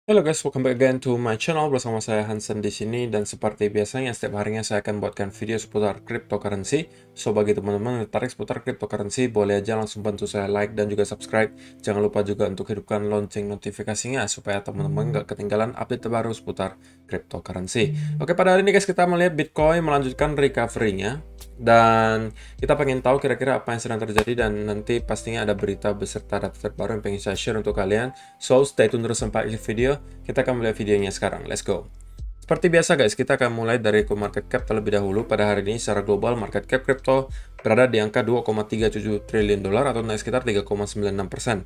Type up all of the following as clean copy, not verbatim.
Halo guys, welcome back again to my channel. Bersama saya Hansen di sini, dan seperti biasanya setiap harinya saya akan buatkan video seputar cryptocurrency. So bagi teman-teman yang tertarik seputar cryptocurrency, boleh aja langsung bantu saya like dan juga subscribe. Jangan lupa juga untuk hidupkan lonceng notifikasinya supaya teman-teman nggak ketinggalan update terbaru seputar cryptocurrency. Oke, pada hari ini guys kita melihat Bitcoin melanjutkan recovery-nya. Dan kita pengen tahu kira-kira apa yang sedang terjadi, dan nanti pastinya ada berita beserta data terbaru yang pengen saya share untuk kalian. So stay tune terus sampai akhir video. Kita akan melihat videonya sekarang. Let's go. Seperti biasa guys, kita akan mulai dari market cap terlebih dahulu. Pada hari ini secara global market cap crypto berada di angka 2,37 triliun dolar atau naik sekitar 3,96%.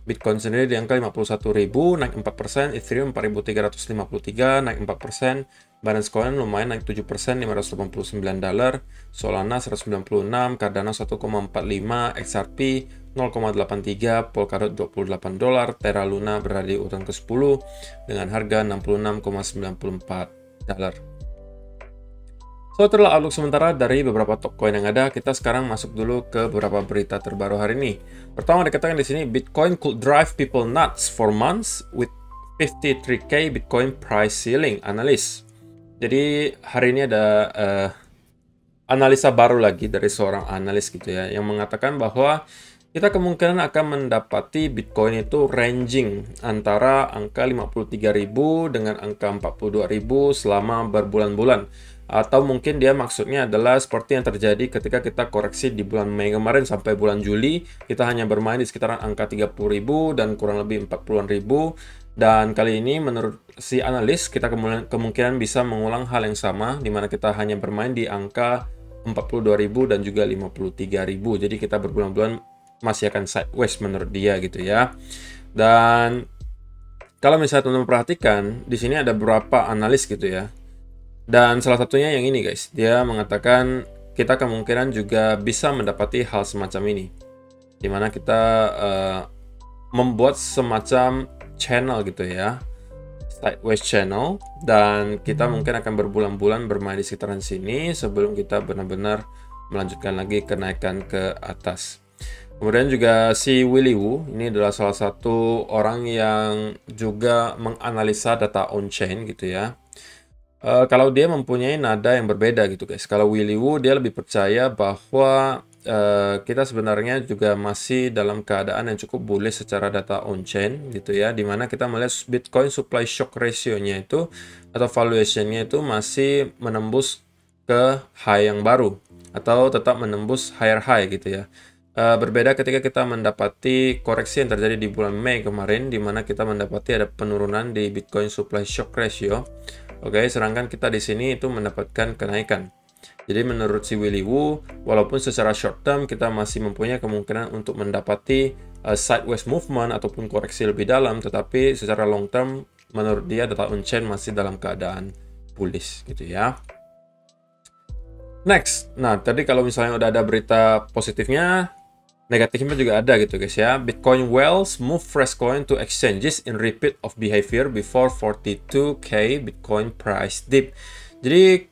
Bitcoin sendiri di angka 51.000, naik 4%, Ethereum 4.353, naik 4%, Binance Coin lumayan naik 7%, 589 dolar, Solana 196, Cardano 1,45, XRP 0,83, Polkadot 28 dolar, Terra Luna berada di urutan ke-10 dengan harga 66,94 dolar. So, itulah outlook sementara dari beberapa top coin yang ada. Kita sekarang masuk dulu ke beberapa berita terbaru hari ini. Pertama dikatakan di sini, Bitcoin could drive people nuts for months with 53k Bitcoin price ceiling, analis. Jadi hari ini ada analisa baru lagi dari seorang analis gitu ya, yang mengatakan bahwa kita kemungkinan akan mendapati Bitcoin itu ranging antara angka 53.000 dengan angka 42.000 selama berbulan-bulan. Atau mungkin dia maksudnya adalah seperti yang terjadi ketika kita koreksi di bulan Mei kemarin sampai bulan Juli. Kita hanya bermain di sekitaran angka 30.000 dan kurang lebih 40-an ribu. Dan kali ini menurut si analis, kita kemungkinan bisa mengulang hal yang sama, di mana kita hanya bermain di angka 42.000 dan juga 53.000. Jadi kita berbulan-bulan masih akan sideways menurut dia gitu ya. Dan kalau misalnya teman-teman perhatikan, di sini ada beberapa analis gitu ya. Dan salah satunya yang ini guys, dia mengatakan kita kemungkinan juga bisa mendapati hal semacam ini, dimana kita membuat semacam channel gitu ya, sideways channel, dan kita mungkin akan berbulan-bulan bermain di sekitaran sini sebelum kita benar-benar melanjutkan lagi kenaikan ke atas. Kemudian juga si Willy Woo, ini adalah salah satu orang yang juga menganalisa data on-chain gitu ya. Kalau dia mempunyai nada yang berbeda gitu guys. Kalau Willy Woo dia lebih percaya bahwa kita sebenarnya juga masih dalam keadaan yang cukup bullish secara data on-chain gitu ya. Dimana kita melihat Bitcoin supply shock ratio-nya itu atau valuation-nya itu masih menembus ke high yang baru atau tetap menembus higher high gitu ya. Berbeda ketika kita mendapati koreksi yang terjadi di bulan Mei kemarin, di mana kita mendapati ada penurunan di Bitcoin supply shock ratio. Oke, sedangkan kita di sini itu mendapatkan kenaikan. Jadi menurut si Willy Woo, walaupun secara short term kita masih mempunyai kemungkinan untuk mendapati sideways movement ataupun koreksi lebih dalam, tetapi secara long term menurut dia data on-chain masih dalam keadaan bullish gitu ya. Next, nah tadi kalau misalnya udah ada berita positifnya, negatifnya juga ada gitu guys ya. Bitcoin whales move fresh coin to exchanges in repeat of behavior before 42k Bitcoin price dip. Jadi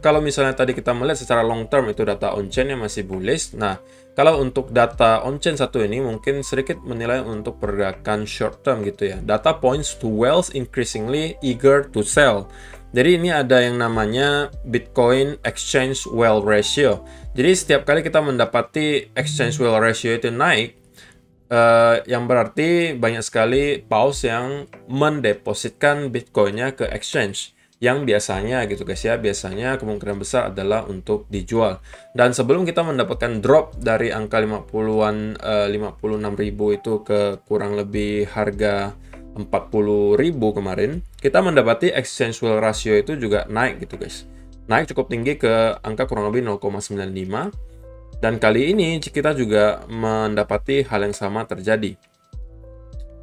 kalau misalnya tadi kita melihat secara long term itu data on-chain yang masih bullish. Nah, kalau untuk data on-chain satu ini mungkin sedikit menilai untuk pergerakan short term gitu ya. Data points to whales increasingly eager to sell. Jadi ini ada yang namanya Bitcoin Exchange Whale Ratio. Jadi setiap kali kita mendapati Exchange Whale Ratio itu naik, yang berarti banyak sekali paus yang mendepositkan Bitcoinnya ke exchange. Yang biasanya gitu guys ya, biasanya kemungkinan besar adalah untuk dijual. Dan sebelum kita mendapatkan drop dari angka 50-an, 56.000 itu ke kurang lebih harga 40.000 kemarin, kita mendapati exchange whale ratio itu juga naik gitu guys. Naik cukup tinggi ke angka kurang lebih 0,95. Dan kali ini kita juga mendapati hal yang sama terjadi.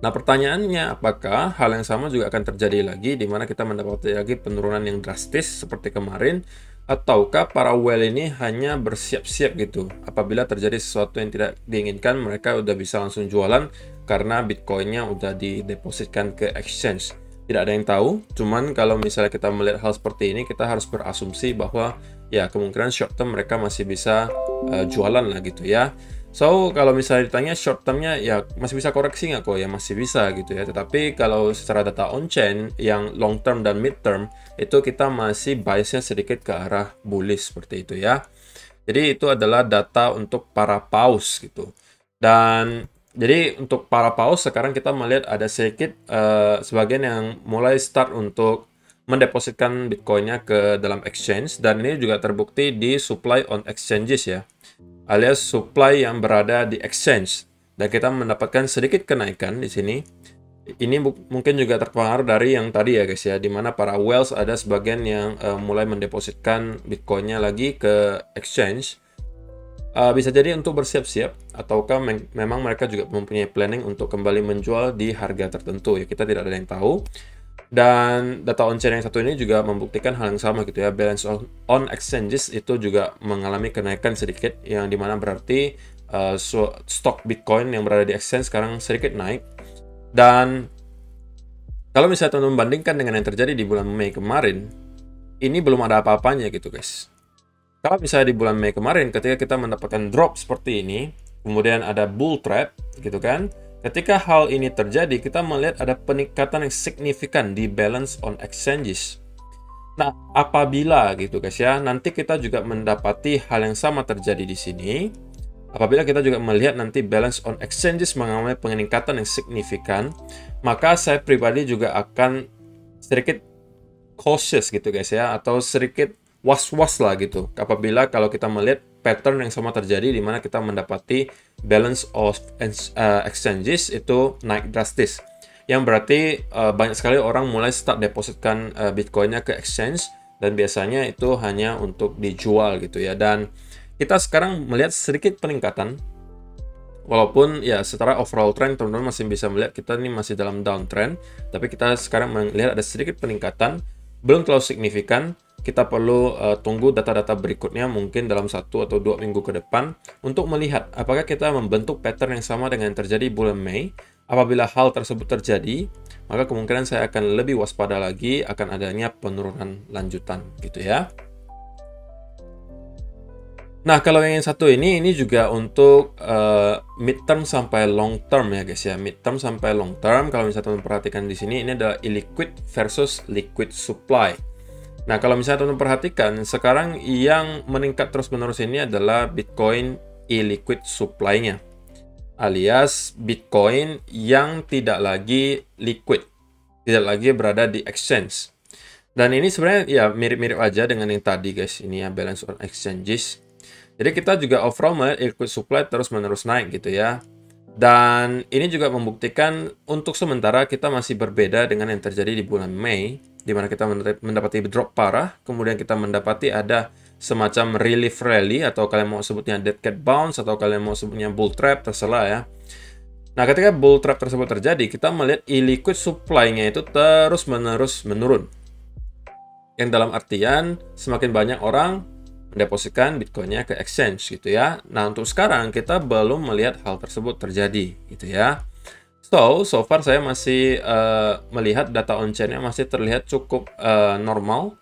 Nah pertanyaannya, apakah hal yang sama juga akan terjadi lagi, di mana kita mendapati lagi penurunan yang drastis seperti kemarin, ataukah para whale ini hanya bersiap-siap gitu, apabila terjadi sesuatu yang tidak diinginkan mereka udah bisa langsung jualan karena Bitcoinnya udah didepositkan ke exchange. Tidak ada yang tahu, cuman kalau misalnya kita melihat hal seperti ini, kita harus berasumsi bahwa ya kemungkinan short term mereka masih bisa jualan lah gitu ya. So, kalau misalnya ditanya short termnya ya masih bisa koreksi nggak kok? Ya masih bisa gitu ya. Tetapi kalau secara data on-chain yang long term dan mid term, itu kita masih biasnya sedikit ke arah bullish seperti itu ya. Jadi itu adalah data untuk para paus gitu. Dan jadi untuk para paus sekarang kita melihat ada sedikit sebagian yang mulai start untuk mendepositkan Bitcoin-nya ke dalam exchange. Dan ini juga terbukti di supply on exchanges ya, alias supply yang berada di exchange. Dan kita mendapatkan sedikit kenaikan di sini. Ini mungkin juga terpengaruh dari yang tadi ya guys ya, dimana para whales ada sebagian yang mulai mendepositkan Bitcoin-nya lagi ke exchange. Bisa jadi untuk bersiap-siap, ataukah memang mereka juga mempunyai planning untuk kembali menjual di harga tertentu ya, kita tidak ada yang tahu. Dan data on-chain yang satu ini juga membuktikan hal yang sama gitu ya. Balance on exchanges itu juga mengalami kenaikan sedikit, yang dimana berarti stok Bitcoin yang berada di exchange sekarang sedikit naik. Dan kalau misalnya teman-teman membandingkan dengan yang terjadi di bulan Mei kemarin, ini belum ada apa-apanya gitu guys. Kalau misalnya di bulan Mei kemarin ketika kita mendapatkan drop seperti ini, kemudian ada bull trap gitu kan, ketika hal ini terjadi, kita melihat ada peningkatan yang signifikan di balance on exchanges. Nah, apabila gitu guys ya, nanti kita juga mendapati hal yang sama terjadi di sini. Apabila kita juga melihat nanti balance on exchanges mengalami peningkatan yang signifikan, maka saya pribadi juga akan sedikit cautious gitu guys ya, atau sedikit was-was lah gitu. Apabila kalau kita melihat pattern yang sama terjadi di mana kita mendapati balance of exchanges itu naik drastis, yang berarti banyak sekali orang mulai start depositkan Bitcoin-nya ke exchange, dan biasanya itu hanya untuk dijual gitu ya. Dan kita sekarang melihat sedikit peningkatan, walaupun ya secara overall trend teman-teman masih bisa melihat kita ini masih dalam downtrend, tapi kita sekarang melihat ada sedikit peningkatan, belum terlalu signifikan. Kita perlu tunggu data-data berikutnya mungkin dalam 1 atau 2 minggu ke depan untuk melihat apakah kita membentuk pattern yang sama dengan yang terjadi bulan Mei. Apabila hal tersebut terjadi, maka kemungkinan saya akan lebih waspada lagi akan adanya penurunan lanjutan gitu ya. Nah, kalau yang satu ini juga untuk mid term sampai long term ya guys ya. Mid term sampai long term, kalau misalnya teman perhatikan di sini, ini adalah illiquid versus liquid supply. Nah, kalau misalnya teman perhatikan, sekarang yang meningkat terus-menerus ini adalah Bitcoin illiquid supply-nya, alias Bitcoin yang tidak lagi liquid, tidak lagi berada di exchange. Dan ini sebenarnya ya mirip-mirip aja dengan yang tadi guys, ini ya balance on exchanges. Jadi kita juga overall melihat liquid supply terus-menerus naik gitu ya. Dan ini juga membuktikan untuk sementara kita masih berbeda dengan yang terjadi di bulan Mei, di mana kita mendapati drop parah, kemudian kita mendapati ada semacam relief rally, atau kalian mau sebutnya dead cat bounce, atau kalian mau sebutnya bull trap, terserah ya. Nah, ketika bull trap tersebut terjadi, kita melihat illiquid supply-nya itu terus-menerus menurun. Yang dalam artian semakin banyak orang mendepositkan Bitcoin-nya ke exchange gitu ya. Nah, untuk sekarang kita belum melihat hal tersebut terjadi gitu ya. So far saya masih melihat data on-chain-nya masih terlihat cukup normal,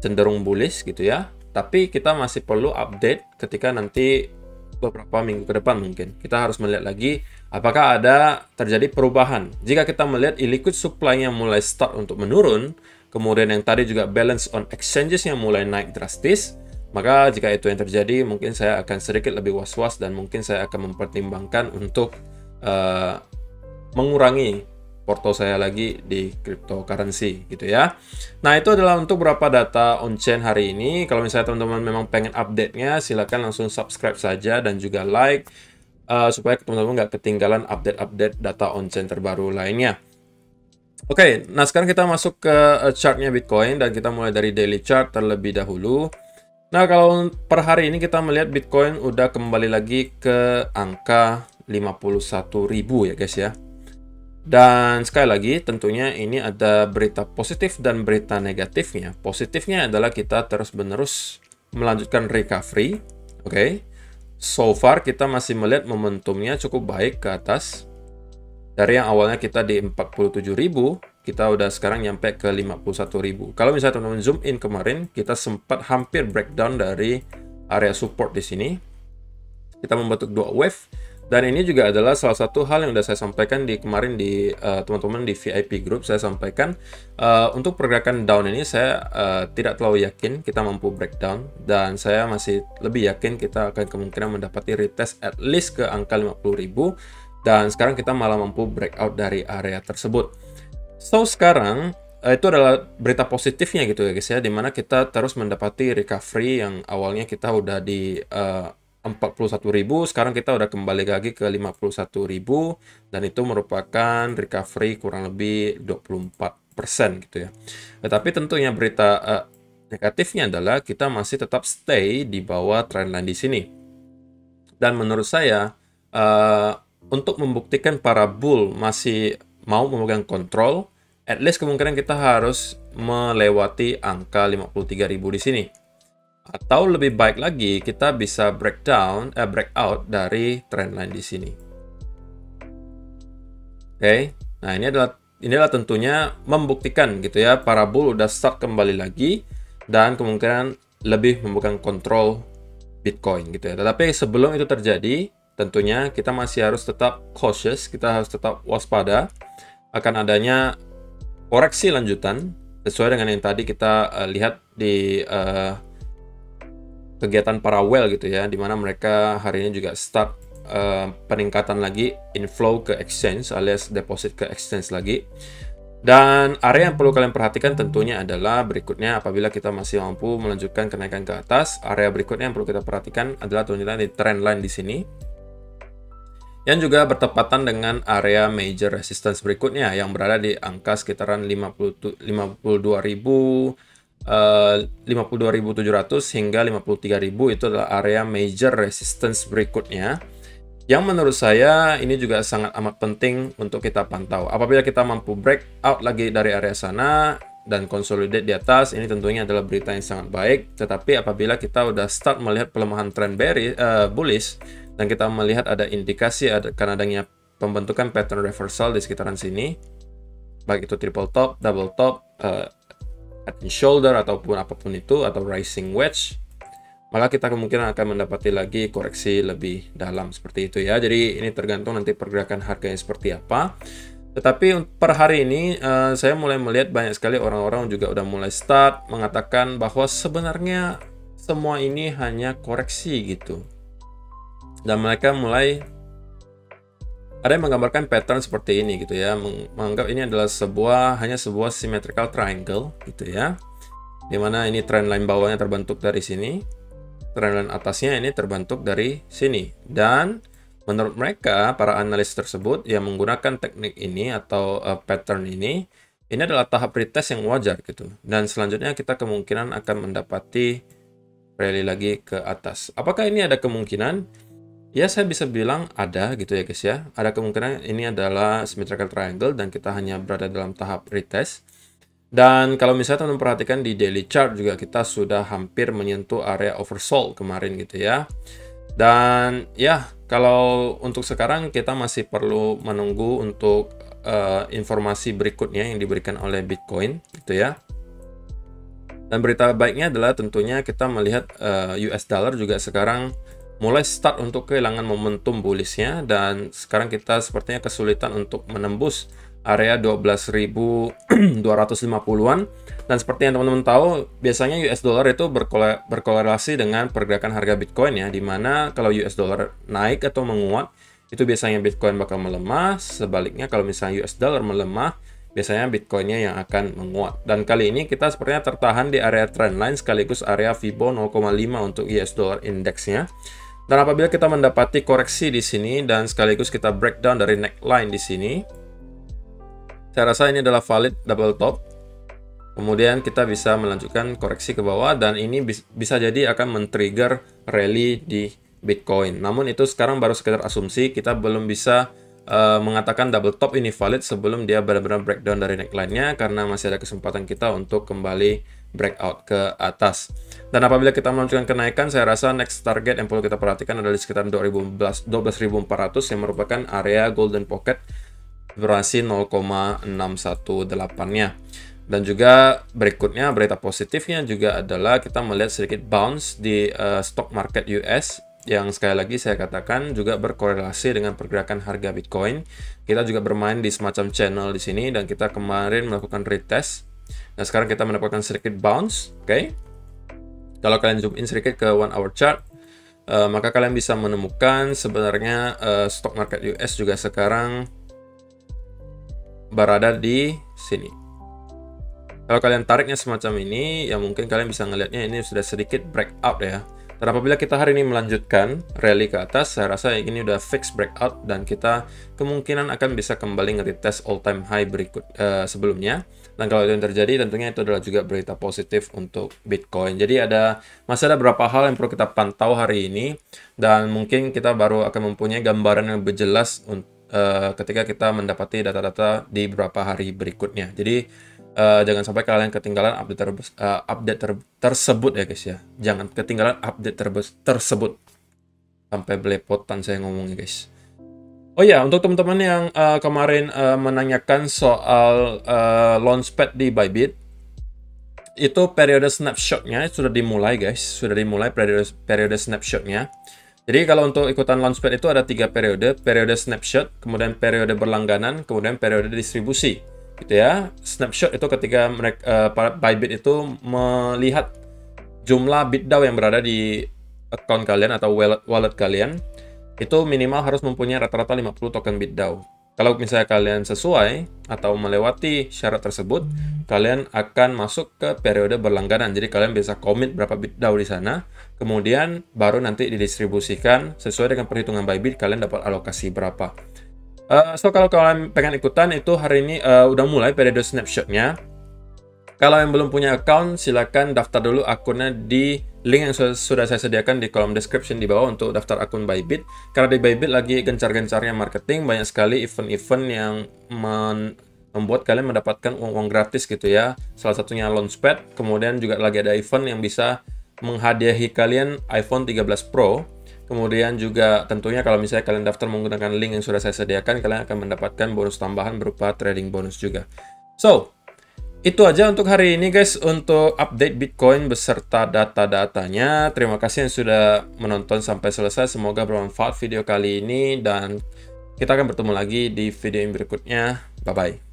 cenderung bullish gitu ya. Tapi kita masih perlu update ketika nanti beberapa minggu ke depan mungkin. Kita harus melihat lagi apakah ada terjadi perubahan. Jika kita melihat illiquid supply-nya mulai start untuk menurun, kemudian yang tadi juga balance on exchanges yang mulai naik drastis, maka jika itu yang terjadi, mungkin saya akan sedikit lebih was-was dan mungkin saya akan mempertimbangkan untuk mengurangi porto saya lagi di cryptocurrency gitu ya. Nah, itu adalah untuk beberapa data on-chain hari ini. Kalau misalnya teman-teman memang pengen update-nya, silakan langsung subscribe saja dan juga like supaya teman-teman nggak ketinggalan update-update data on-chain terbaru lainnya. Oke, nah sekarang kita masuk ke chartnya Bitcoin dan kita mulai dari daily chart terlebih dahulu. Nah, kalau per hari ini kita melihat Bitcoin udah kembali lagi ke angka 51.000 ya guys ya. Dan sekali lagi tentunya ini ada berita positif dan berita negatifnya. Positifnya adalah kita terus-menerus melanjutkan recovery. Oke. So far kita masih melihat momentumnya cukup baik ke atas. Dari yang awalnya kita di 47.000, kita udah sekarang nyampe ke 51.000. Kalau misalnya teman-teman zoom in kemarin, kita sempat hampir breakdown dari area support di sini. Kita membentuk dua wave, dan ini juga adalah salah satu hal yang sudah saya sampaikan di kemarin di teman-teman di VIP group. Saya sampaikan untuk pergerakan down ini saya tidak terlalu yakin kita mampu breakdown, dan saya masih lebih yakin kita akan kemungkinan mendapati retest at least ke angka 50.000, dan sekarang kita malah mampu breakout dari area tersebut. So sekarang itu adalah berita positifnya gitu ya guys ya, dimana kita terus mendapati recovery yang awalnya kita udah di 41.000, sekarang kita udah kembali lagi ke 51.000, dan itu merupakan recovery kurang lebih 24% gitu ya. Tetapi tentunya berita negatifnya adalah kita masih tetap stay di bawah trendline di sini. Dan menurut saya untuk membuktikan para bull masih mau memegang kontrol, at least kemungkinan kita harus melewati angka 53.000 di sini. Atau lebih baik lagi, kita bisa breakout dari trendline di sini. Oke, nah ini adalah tentunya membuktikan gitu ya, para bull udah start kembali lagi dan kemungkinan lebih memegang kontrol Bitcoin gitu ya. Tetapi sebelum itu terjadi, tentunya kita masih harus tetap cautious, kita harus tetap waspada akan adanya koreksi lanjutan sesuai dengan yang tadi kita lihat di kegiatan para whale gitu ya, dimana mereka hari ini juga start peningkatan lagi inflow ke exchange alias deposit ke exchange lagi. Dan area yang perlu kalian perhatikan tentunya adalah berikutnya, apabila kita masih mampu melanjutkan kenaikan ke atas, area berikutnya yang perlu kita perhatikan adalah tentunya di trend line di sini, yang juga bertepatan dengan area major resistance berikutnya yang berada di angka sekitaran 52.700 hingga 53.000. Itu adalah area major resistance berikutnya, yang menurut saya ini juga sangat amat penting untuk kita pantau. Apabila kita mampu break out lagi dari area sana dan consolidate di atas, ini tentunya adalah berita yang sangat baik. Tetapi apabila kita udah start melihat pelemahan trend bullish, dan kita melihat ada indikasi akan adanya pembentukan pattern reversal di sekitaran sini, baik itu triple top, double top, head and shoulder, ataupun apapun itu, atau rising wedge, maka kita kemungkinan akan mendapati lagi koreksi lebih dalam seperti itu ya. Jadi ini tergantung nanti pergerakan harganya seperti apa. Tetapi per hari ini saya mulai melihat banyak sekali orang-orang juga udah mulai start mengatakan bahwa sebenarnya semua ini hanya koreksi gitu. Dan mereka mulai ada yang menggambarkan pattern seperti ini gitu ya, menganggap ini adalah hanya sebuah symmetrical triangle gitu ya, dimana ini trendline bawahnya terbentuk dari sini, trendline atasnya ini terbentuk dari sini. Dan menurut mereka, para analis tersebut yang menggunakan teknik ini atau pattern ini adalah tahap retest yang wajar gitu, dan selanjutnya kita kemungkinan akan mendapati rally lagi ke atas. Apakah ini ada kemungkinan? Ya, saya bisa bilang ada gitu ya guys ya. Ada kemungkinan ini adalah symmetrical triangle dan kita hanya berada dalam tahap retest. Dan kalau misalnya teman-teman perhatikan di daily chart juga, kita sudah hampir menyentuh area oversold kemarin gitu ya. Dan ya, kalau untuk sekarang kita masih perlu menunggu untuk informasi berikutnya yang diberikan oleh Bitcoin gitu ya. Dan berita baiknya adalah tentunya kita melihat US dollar juga sekarang mulai start untuk kehilangan momentum bullishnya, dan sekarang kita sepertinya kesulitan untuk menembus area 12.250-an. Dan seperti yang teman-teman tahu, biasanya US dollar itu berkorelasi dengan pergerakan harga Bitcoin ya, dimana kalau US dollar naik atau menguat, itu biasanya Bitcoin bakal melemah. Sebaliknya kalau misalnya US dollar melemah, biasanya Bitcoinnya yang akan menguat. Dan kali ini kita sepertinya tertahan di area trendline sekaligus area Fibo 0,5 untuk US dollar indeksnya. Dan apabila kita mendapati koreksi di sini dan sekaligus kita breakdown dari neckline di sini, saya rasa ini adalah valid double top. Kemudian kita bisa melanjutkan koreksi ke bawah, dan ini bisa jadi akan men-trigger rally di Bitcoin. Namun itu sekarang baru sekedar asumsi, kita belum bisa mengatakan double top ini valid sebelum dia benar-benar breakdown dari neckline-nya, karena masih ada kesempatan kita untuk kembali breakout ke atas. Dan apabila kita melanjutkan kenaikan, saya rasa next target yang perlu kita perhatikan adalah di sekitar 12.400 yang merupakan area golden pocket vibrasi 0,618-nya. Dan juga berikutnya berita positifnya juga adalah kita melihat sedikit bounce di stock market US yang sekali lagi saya katakan juga berkorelasi dengan pergerakan harga Bitcoin. Kita juga bermain di semacam channel di sini dan kita kemarin melakukan retest. Nah, sekarang kita mendapatkan sedikit bounce, oke? Kalau kalian zoom in sedikit ke 1 hour chart, maka kalian bisa menemukan sebenarnya stock market US juga sekarang berada di sini. Kalau kalian tariknya semacam ini, ya mungkin kalian bisa ngelihatnya ini sudah sedikit breakout ya. Dan apabila kita hari ini melanjutkan rally ke atas, saya rasa ini udah fix breakout dan kita kemungkinan akan bisa kembali nge-retest all time high berikut sebelumnya. Dan kalau itu yang terjadi, tentunya itu adalah juga berita positif untuk Bitcoin. Jadi masih ada beberapa hal yang perlu kita pantau hari ini, dan mungkin kita baru akan mempunyai gambaran yang lebih jelas ketika kita mendapati data-data di beberapa hari berikutnya. Jadi jangan sampai kalian ketinggalan update tersebut ya guys ya. Jangan ketinggalan update tersebut. Sampai belepotan saya ngomongnya guys. Oh ya, untuk teman-teman yang kemarin menanyakan soal launchpad di Bybit, itu periode snapshotnya sudah dimulai guys. Sudah dimulai periode snapshotnya. Jadi kalau untuk ikutan launchpad itu ada 3 periode. Periode snapshot, kemudian periode berlangganan, kemudian periode distribusi. Gitu ya. Snapshot itu ketika Bybit itu melihat jumlah BitDAO yang berada di account kalian atau wallet kalian, itu minimal harus mempunyai rata-rata 50 token BitDAO. Kalau misalnya kalian sesuai atau melewati syarat tersebut, kalian akan masuk ke periode berlangganan. Jadi kalian bisa commit berapa BitDAO di sana, kemudian baru nanti didistribusikan sesuai dengan perhitungan Bybit, kalian dapat alokasi berapa. So kalau kalian pengen ikutan, itu hari ini udah mulai periode snapshotnya. Kalau yang belum punya account, silakan daftar dulu akunnya di link yang sudah saya sediakan di kolom description di bawah untuk daftar akun Bybit. Karena di Bybit lagi gencar-gencarnya marketing, banyak sekali event-event yang membuat kalian mendapatkan uang gratis gitu ya. Salah satunya Launchpad, kemudian juga lagi ada event yang bisa menghadiahi kalian iPhone 13 Pro. Kemudian juga tentunya kalau misalnya kalian daftar menggunakan link yang sudah saya sediakan, kalian akan mendapatkan bonus tambahan berupa trading bonus juga. So, itu aja untuk hari ini guys, untuk update Bitcoin beserta data-datanya. Terima kasih yang sudah menonton sampai selesai. Semoga bermanfaat video kali ini dan kita akan bertemu lagi di video yang berikutnya. Bye-bye.